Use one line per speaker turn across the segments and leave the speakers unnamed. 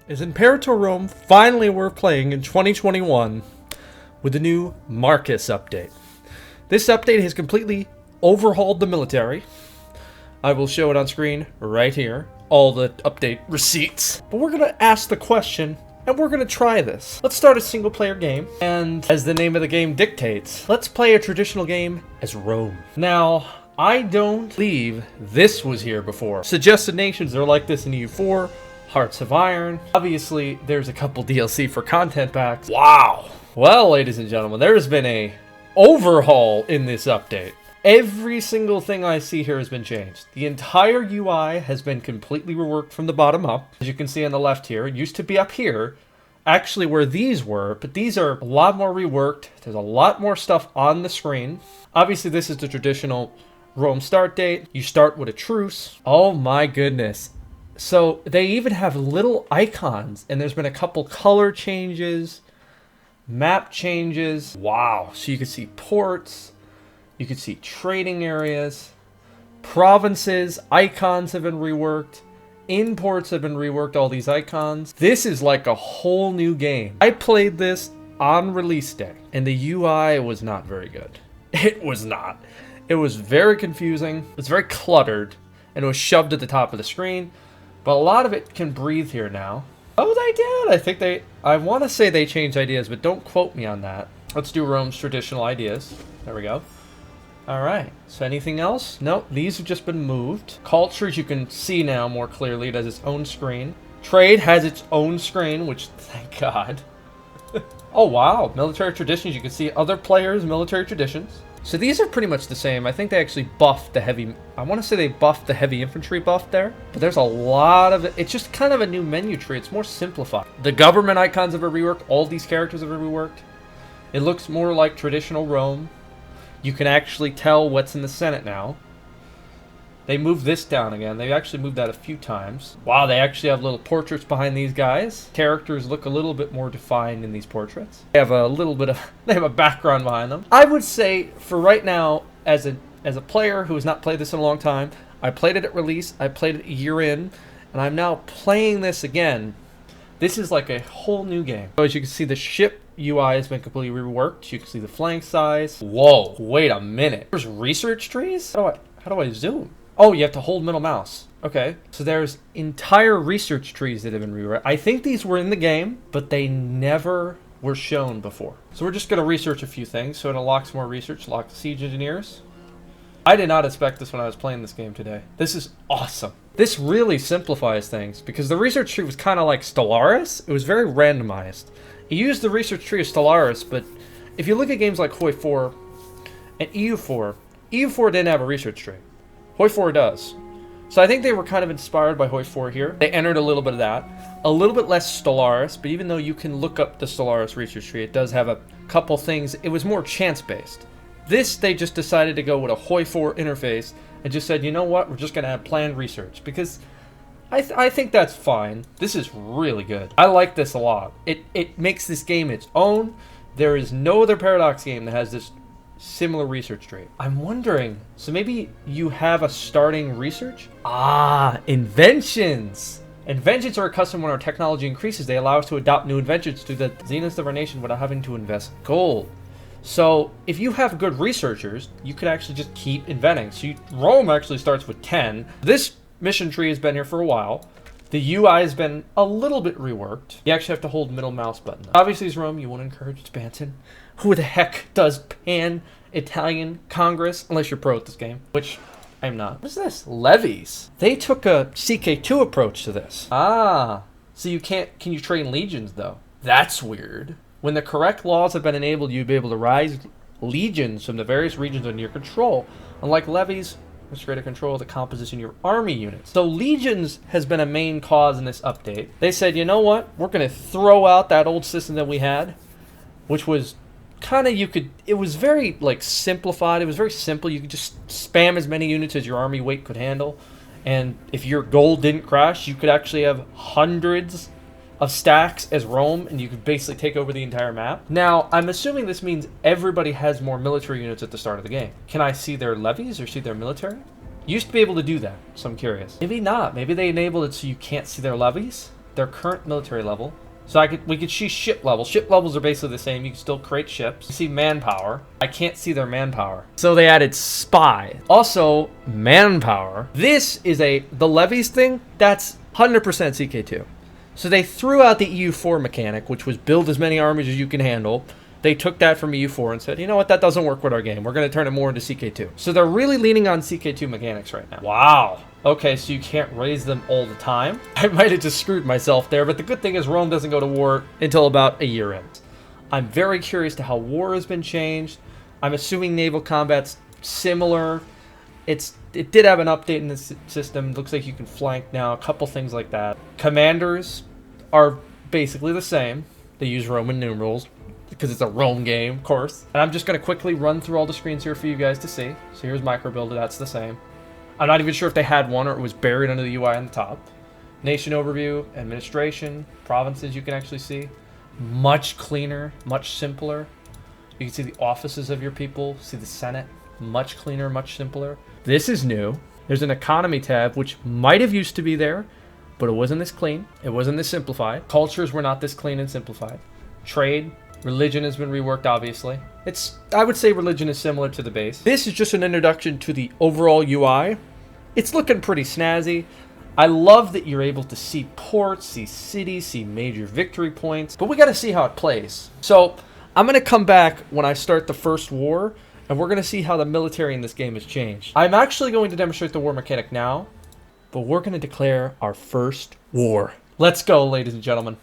Is Imperator Rome finally worth playing in 2021 with the new Marius update? This update has completely overhauled the military. I will show it on screen right here, all the update receipts. But we're gonna ask the question, and we're gonna try this. Let's start a single player game, and as the name of the game dictates, let's play a traditional game as Rome. Now, I don't believe this was here before. Suggested nations are like this in EU4, Hearts of Iron. Obviously, there's a couple DLC for content packs. Wow. Well, ladies and gentlemen, there's been a overhaul in this update. Every single thing I see here has been changed. The entire UI has been completely reworked from the bottom up. As you can see on the left here, it used to be up here, actually where these were, but these are a lot more reworked. There's a lot more stuff on the screen. Obviously, this is the traditional Rome start date. You start with a truce. Oh my goodness. So they even have little icons, and there's been a couple color changes, map changes. Wow. So you can see ports, you can see trading areas, provinces, icons have been reworked, imports have been reworked, all these icons. This is like a whole new game. I played this on release day, and the UI was not very good. It was not. It was very confusing, it was very cluttered, and it was shoved at the top of the screen. But a lot of it can breathe here now. Oh, they did! I want to say they changed ideas, but don't quote me on that. Let's do Rome's traditional ideas. There we go. Alright, so anything else? Nope, these have just been moved. Cultures you can see now more clearly. It has its own screen. Trade has its own screen, which, thank God. Oh wow, military traditions. You can see other players' military traditions. So these are pretty much the same. I think they actually buffed the heavy... I want to say they buffed the heavy infantry buff there. But there's a lot of it. It's just kind of a new menu tree. It's more simplified. The government icons have been reworked. All these characters have been reworked. It looks more like traditional Rome. You can actually tell what's in the Senate now. They moved this down again. They actually moved that a few times. Wow, they actually have little portraits behind these guys. Characters look a little bit more defined in these portraits. They have a little bit of... they have a background behind them. I would say, for right now, as a player who has not played this in a long time, I played it at release, I played it a year in, and I'm now playing this again. This is like a whole new game. So as you can see, the ship UI has been completely reworked. You can see the flank size. Whoa, wait a minute. There's research trees? How do I zoom? Oh, you have to hold middle mouse. Okay. So there's entire research trees that have been rewritten. I think these were in the game, but they never were shown before. So we're just going to research a few things. So it unlocks more research, lock siege engineers. I did not expect this when I was playing this game today. This is awesome. This really simplifies things because the research tree was kind of like Stellaris. It was very randomized. It used the research tree of Stellaris, but if you look at games like Hoi 4 and EU4, EU4 didn't have a research tree. Hoi 4 does. So I think they were kind of inspired by Hoi 4 here. They entered a little bit of that. A little bit less Stellaris, but even though you can look up the Stellaris research tree, it does have a couple things. It was more chance-based. This, they just decided to go with a Hoi 4 interface and just said, you know what, we're just going to have planned research. Because I think that's fine. This is really good. I like this a lot. It makes this game its own. There is no other Paradox game that has this similar research tree. I'm wondering, so maybe you have a starting research? Ah, inventions! Inventions are a custom when our technology increases. They allow us to adopt new inventions to the zenith of our nation without having to invest gold. So if you have good researchers, you could actually just keep inventing. So Rome actually starts with 10. This mission tree has been here for a while. The UI has been a little bit reworked. You actually have to hold middle mouse button. Obviously, as Rome, you want to encourage expansion. Who the heck does pan-Italian Congress? Unless you're pro at this game, which I'm not. What's this? Levies. They took a CK2 approach to this. Ah, so you can't... Can you train legions, though? That's weird. When the correct laws have been enabled, you'll be able to rise legions from the various regions under your control. Unlike levies, there's greater control of the composition of your army units. So legions has been a main cause in this update. They said, you know what? We're going to throw out that old system that we had, which was kind of, it was very like simplified. It was very simple. You could just spam as many units as your army weight could handle. And if your gold didn't crash, you could actually have hundreds of stacks as Rome, and you could basically take over the entire map. Now, I'm assuming this means everybody has more military units at the start of the game. Can I see their levies or see their military? You used to be able to do that, so I'm curious. Maybe not. Maybe they enabled it so you can't see their levies? their current military level. So we could see ship levels. Ship levels are basically the same. You can still create ships. You see manpower. I can't see their manpower. So they added spy. Also, manpower. This is the levies thing. That's 100% CK2. So they threw out the EU4 mechanic, which was build as many armies as you can handle. They took that from EU4 and said, you know what, that doesn't work with our game. We're going to turn it more into CK2. So they're really leaning on CK2 mechanics right now. Wow. Okay, so you can't raise them all the time. I might have just screwed myself there, but the good thing is Rome doesn't go to war until about a year in. I'm very curious to how war has been changed. I'm assuming naval combat's similar. It did have an update in the system. Looks like you can flank now, a couple things like that. Commanders are basically the same. They use Roman numerals because it's a Rome game, of course. And I'm just going to quickly run through all the screens here for you guys to see. So here's micro builder, that's the same. I'm not even sure if they had one or it was buried under the UI on the top. Nation overview, administration, provinces you can actually see. Much cleaner, much simpler. You can see the offices of your people, see the Senate. Much cleaner, much simpler. This is new. There's an economy tab, which might have used to be there, but it wasn't this clean. It wasn't this simplified. Cultures were not this clean and simplified. Trade, religion has been reworked, obviously. I would say religion is similar to the base. This is just an introduction to the overall UI. It's looking pretty snazzy. I love that you're able to see ports, see cities, see major victory points, but we got to see how it plays. So I'm going to come back when I start the first war, and we're going to see how the military in this game has changed. I'm actually going to demonstrate the war mechanic now, but we're going to declare our first war. Let's go, ladies and gentlemen.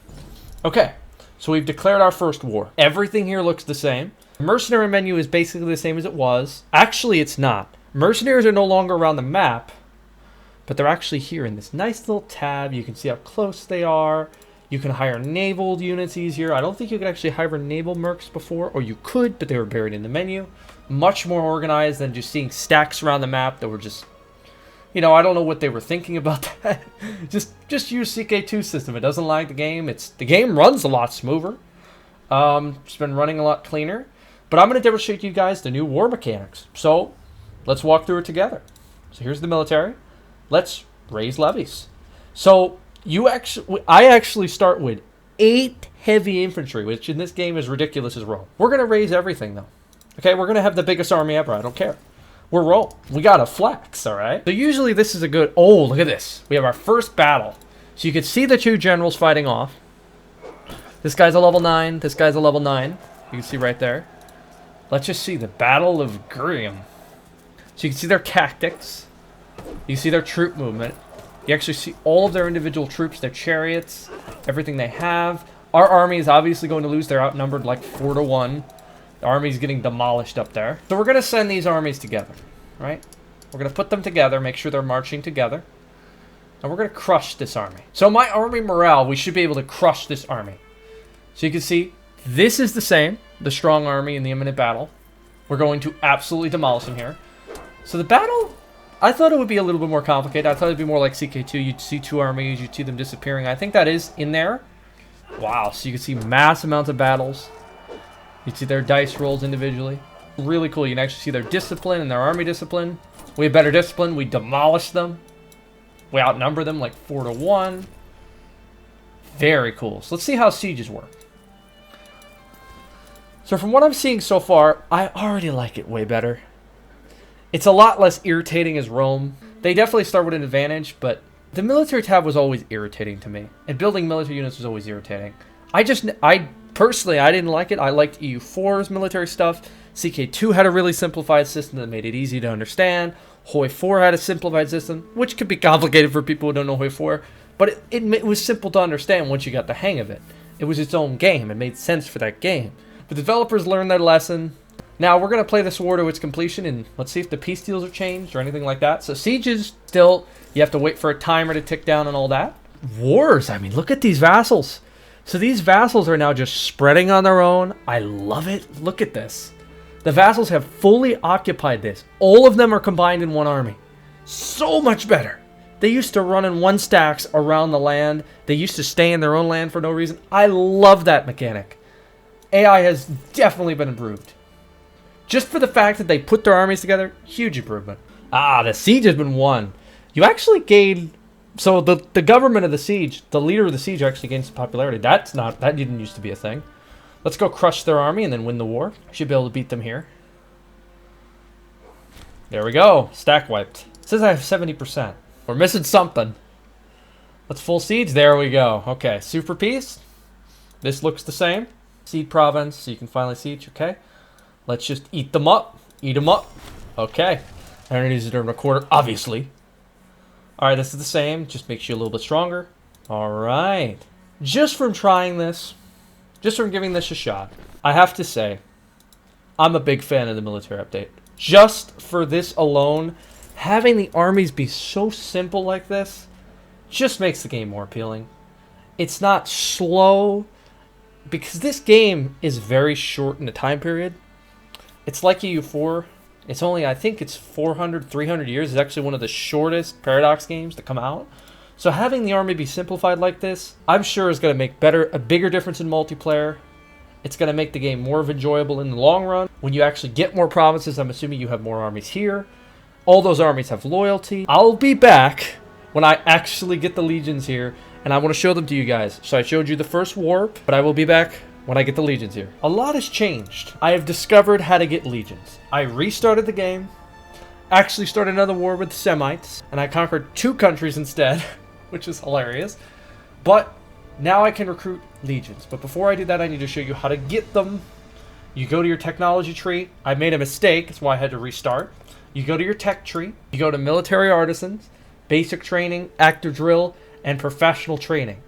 Okay, so we've declared our first war. Everything here looks the same. The mercenary menu is basically the same as it was. Actually, it's not. Mercenaries are no longer around the map, but they're actually here in this nice little tab. You can see how close they are. You can hire naval units easier. I don't think you could actually hire naval mercs before, or you could, but they were buried in the menu. Much more organized than just seeing stacks around the map that were just, I don't know what they were thinking about that. just use CK2 system. It doesn't lag the game. The game runs a lot smoother. It's been running a lot cleaner. But I'm going to demonstrate to you guys the new war mechanics. So let's walk through it together. So here's the military. Let's raise levies. So I actually start with 8 heavy infantry, which in this game is ridiculous as Rome. We're going to raise everything, though. Okay, we're going to have the biggest army ever. I don't care. We're Rome. We got to flex, all right? So usually this is a good... Oh, look at this. We have our first battle. So you can see the 2 generals fighting off. This guy's a level 9. This guy's a level 9. You can see right there. Let's just see the Battle of Gurium. So you can see their tactics. You see their troop movement. You actually see all of their individual troops, their chariots, everything they have. Our army is obviously going to lose. They're outnumbered like 4-1. The army's getting demolished up there. So we're going to send these armies together, right? We're going to put them together, make sure they're marching together. And we're going to crush this army. So my army morale, we should be able to crush this army. So you can see, this is the same, the strong army in the imminent battle. We're going to absolutely demolish them here. So the battle, I thought it would be a little bit more complicated. I thought it would be more like CK2. You'd see 2 armies, you'd see them disappearing. I think that is in there. Wow, so you can see mass amounts of battles. You see their dice rolls individually. Really cool. You can actually see their discipline and their army discipline. We have better discipline. We demolish them. We outnumber them like 4-1. Very cool. So let's see how sieges work. So from what I'm seeing so far, I already like it way better. It's a lot less irritating as Rome. They definitely start with an advantage, but the military tab was always irritating to me. And building military units was always irritating. Personally, I didn't like it. I liked EU4's military stuff. CK2 had a really simplified system that made it easy to understand. Hoi 4 had a simplified system, which could be complicated for people who don't know Hoi 4. But it was simple to understand once you got the hang of it. It was its own game. It made sense for that game. The developers learned their lesson. Now, we're going to play this war to its completion, and let's see if the peace deals are changed or anything like that. So sieges, still, you have to wait for a timer to tick down and all that. Wars, I mean, look at these vassals. So these vassals are now just spreading on their own. I love it. Look at this. The vassals have fully occupied this. All of them are combined in one army. So much better. They used to run in 1 stacks around the land. They used to stay in their own land for no reason. I love that mechanic. AI has definitely been improved. Just for the fact that they put their armies together, huge improvement. Ah, the siege has been won. You actually gain So the government of the siege, the leader of the siege actually gains popularity. That didn't used to be a thing. Let's go crush their army and then win the war. Should be able to beat them here. There we go. Stack wiped. It says I have 70%. We're missing something. Let's full siege. There we go. Okay, super peace. This looks the same. Seed province, so you can finally siege. Okay. Let's just eat them up. Eat them up. Okay. I don't use it in a quarter, obviously. Alright, this is the same. Just makes you a little bit stronger. Alright. Just from trying this, just from giving this a shot, I have to say, I'm a big fan of the military update. Just for this alone, having the armies be so simple like this just makes the game more appealing. It's not slow, because this game is very short in the time period. It's like EU4. It's only, I think it's 400, 300 years. It's actually one of the shortest Paradox games to come out. So having the army be simplified like this, I'm sure is going to make a bigger difference in multiplayer. It's going to make the game more enjoyable in the long run. When you actually get more provinces, I'm assuming you have more armies here. All those armies have loyalty. I'll be back when I actually get the legions here, and I want to show them to you guys. So I showed you the first war, but I will be back when I get the legions here. A lot has changed. I have discovered how to get legions. I restarted the game, actually started another war with the Semites, and I conquered 2 countries instead, which is hilarious. But now I can recruit legions. But before I do that, I need to show you how to get them. You go to your technology tree. I made a mistake, that's why I had to restart. You go to your tech tree. You go to military artisans, basic training, active drill, and professional training.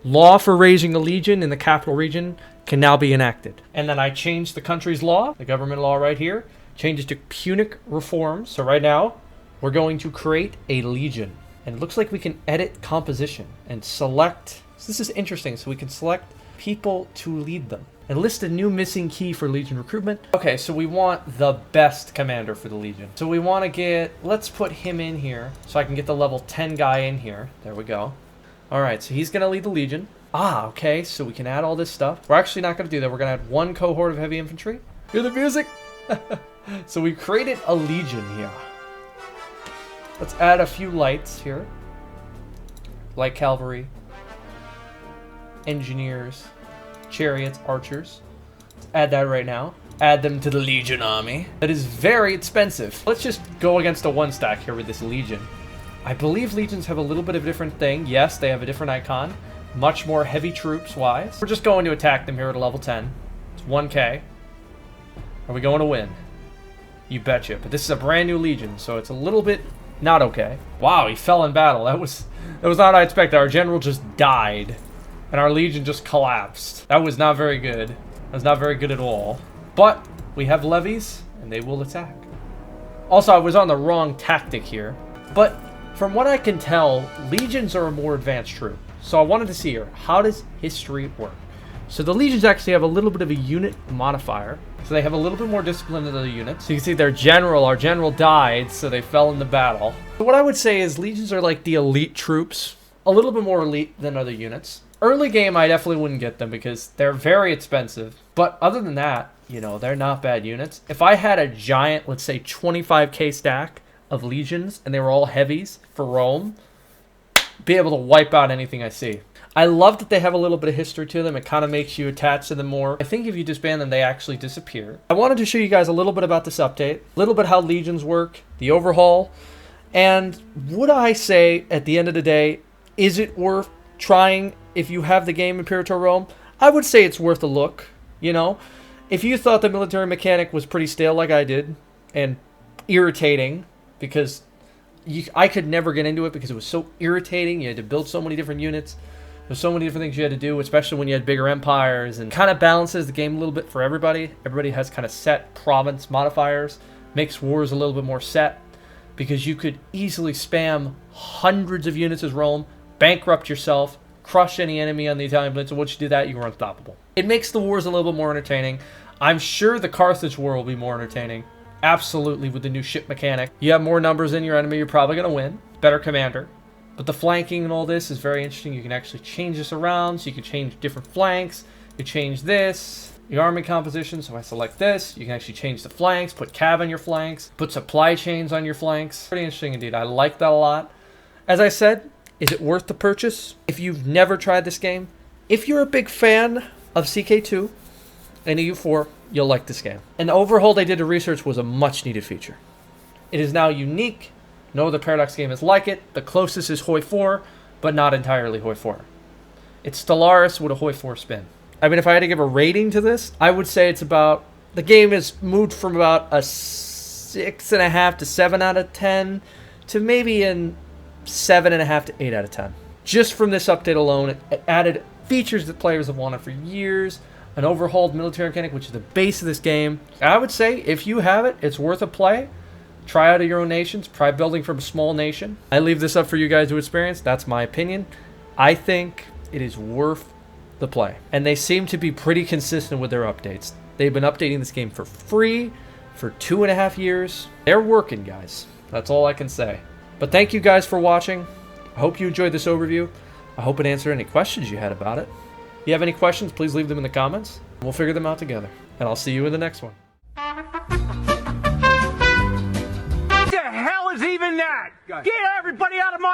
Law for raising a legion in the capital region can now be enacted. And then I changed the country's law, the government law right here, changes to Punic reforms. So right now, we're going to create a legion. And it looks like we can edit composition and select. So this is interesting. So we can select people to lead them and list a new missing key for legion recruitment. Okay, so we want the best commander for the legion. So we want to get, let's put him in here so I can get the level 10 guy in here. There we go. All right, so he's going to lead the legion. Ah, okay, so we can add all this stuff. We're actually not going to do that. We're going to add 1 cohort of heavy infantry. Hear the music? So we created a legion here. Let's add a few lights here. Light cavalry, engineers, chariots, archers. Let's add that right now. Add them to the legion army. That is very expensive. Let's just go against a 1 stack here with this legion. I believe legions have a little bit of a different thing. Yes, they have a different icon. Much more heavy troops wise. We're just going to attack them here at a level 10. It's 1k. Are we going to win? You betcha. But this is a brand new legion, so it's a little bit not okay. Wow, he fell in battle. That was not what I expected. Our general just died, and our legion just collapsed. That was not very good. That was not very good at all. But we have levies, and they will attack. Also, I was on the wrong tactic here. But from what I can tell, legions are a more advanced troop. So I wanted to see here, how does history work? So the legions actually have a little bit of a unit modifier. So they have a little bit more discipline than the units. So you can see their general, our general died, so they fell in the battle. So what I would say is legions are like the elite troops. A little bit more elite than other units. Early game, I definitely wouldn't get them because they're very expensive. But other than that, you know, they're not bad units. If I had a giant, let's say 25k stack of legions, and they were all heavies for Rome, be able to wipe out anything I see. I love that they have a little bit of history to them. It kind of makes you attach to them more. I think if you disband them, they actually disappear. I wanted to show you guys a little bit about this update, a little bit how legions work, the overhaul, and would I say, at the end of the day, is it worth trying if you have the game Imperator Rome? I would say it's worth a look, you know? If you thought the military mechanic was pretty stale like I did, and irritating, because I could never get into it because it was so irritating. You had to build so many different units. There's so many different things you had to do, especially when you had bigger empires, and kind of balances the game a little bit for everybody. Everybody has kind of set province modifiers, makes wars a little bit more set, because you could easily spam hundreds of units as Rome, bankrupt yourself, crush any enemy on the Italian peninsula. Once you do that, you were unstoppable. It makes the wars a little bit more entertaining. I'm sure the Carthage war will be more entertaining. Absolutely, with the new ship mechanic. You have more numbers in your enemy, you're probably going to win. Better commander. But the flanking and all this is very interesting. You can actually change this around, so you can change different flanks. You change this, the army composition, so I select this. You can actually change the flanks, put cav on your flanks, put supply chains on your flanks. Pretty interesting indeed. I like that a lot. As I said, Is it worth the purchase? If you've never tried this game, if you're a big fan of CK2 and EU4, you'll like this game. And the Overhaul they did to research was a much needed feature. It is now unique. No other Paradox game is like it. The closest is Hoi 4, but not entirely Hoi 4. It's Stellaris with a Hoi 4 spin. I mean, if I had to give a rating to this, I would say it's about... The game has moved from about a 6.5 to 7 out of 10 to maybe an 7.5 to 8 out of 10. Just from this update alone, it added features that players have wanted for years, an overhauled military mechanic, which is the base of this game. I would say, if you have it, it's worth a play. Try out of your own nations. Try building from a small nation. I leave this up for you guys to experience. That's my opinion. I think it is worth the play. And they seem to be pretty consistent with their updates. They've been updating this game for free for 2.5 years. They're working, guys. That's all I can say. But thank you guys for watching. I hope you enjoyed this overview. I hope it answered any questions you had about it. If you have any questions, please leave them in the comments. We'll figure them out together. And I'll see you in the next one.
What the hell is even that? Get everybody out of my